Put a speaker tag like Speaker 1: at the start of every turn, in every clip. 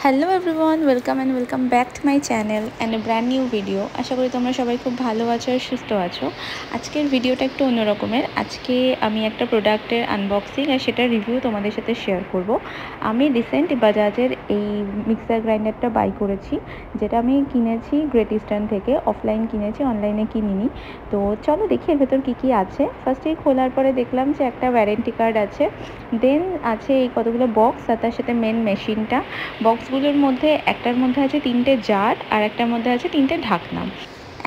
Speaker 1: Hello everyone, welcome back to my channel and a brand new video. আশা করি তোমরা সবাই খুব ভালো আছো আর সুস্থ আছো। আজকের ভিডিওটা একটু অন্যরকমের। আজকে আমি একটা প্রোডাক্টের আনবক্সিং আর সেটার রিভিউ তোমাদের সাথে শেয়ার করব। আমি রিসেন্ট বাজাজের এই মিক্সার গ্রাইন্ডারটা বাই করেছি, যেটা আমি কিনেছি গ্রেট ইস্টার্ন থেকে। অফলাইন কিনেছি, অনলাইনে কিনিনি। তো চলো দেখি এর ভেতর কী কী আছে। ফার্স্টেই খোলার পরে দেখলাম যে একটা ওয়ারেন্টি কার্ড আছে, দেন আছে এই কতগুলো বক্স আর তার সাথে মেন মেশিনটা। বক্সগুলোর মধ্যে একটার মধ্যে আছে 3টে জার আর একটার মধ্যে আছে 3টে ঢাকনা।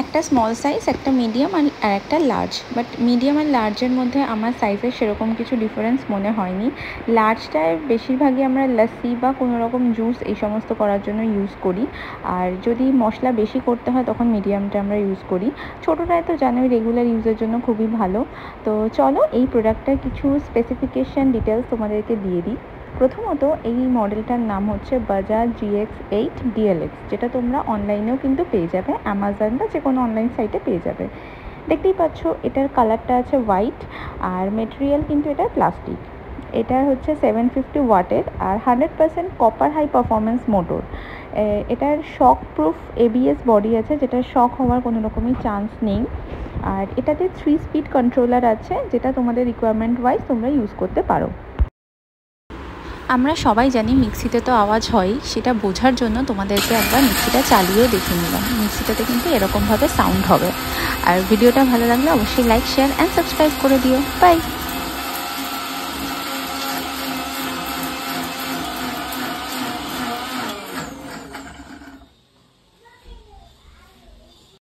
Speaker 1: একটা স্মল সাইজ, একটা মিডিয়াম আর একটা লার্জ। বাট মিডিয়াম আর লার্জের মধ্যে আমার সাইজের সেরকম কিছু ডিফারেন্স মনে হয়নি। লার্জটায় বেশিরভাগই আমরা লস্যি বা কোনো রকম জুস এই সমস্ত করার জন্য ইউজ করি, আর যদি মশলা বেশি করতে হয় তখন মিডিয়ামটা আমরা ইউজ করি। ছোটোটায় তো জানোই রেগুলার ইউজের জন্য খুবই ভালো। তো চলো এই প্রোডাক্টটার কিছু স্পেসিফিকেশান ডিটেলস তোমাদেরকে দিয়ে দিই। প্রথমত এই মডেলটার নাম হচ্ছে বাজাজ GX8 DLX, যেটা তোমরা অনলাইনেও কিন্তু পেয়ে যাবে, অ্যামাজন বা যে কোনো অনলাইন সাইটে পেয়ে যাবে। দেখতেই পাচ্ছ এটার কালারটা আছে হোয়াইট, আর মেটেরিয়াল কিন্তু এটা প্লাস্টিক। এটা হচ্ছে 750 ওয়াটের আর 100% কপার হাই পারফরমেন্স মোটর। এটার শক প্রুফ ABS বডি আছে, যেটা শক হওয়ার কোনো রকমই চান্স নেই। আর এটাতে 3 স্পিড কন্ট্রোলার আছে, যেটা তোমাদের রিকোয়ারমেন্ট ওয়াইজ তোমরা ইউজ করতে পারো। আমরা সবাই জানি মিক্সিতে তো আওয়াজ হয়, সেটা বোঝার জন্য তোমাদেরকে একবার মিক্সিটা চালিয়েও দেখে নিলাম। মিক্সিটাতে কিন্তু এরকমভাবে সাউন্ড হবে। আর ভিডিওটা ভালো লাগলে অবশ্যই লাইক, শেয়ার অ্যান্ড সাবস্ক্রাইব করে দিও। বাই।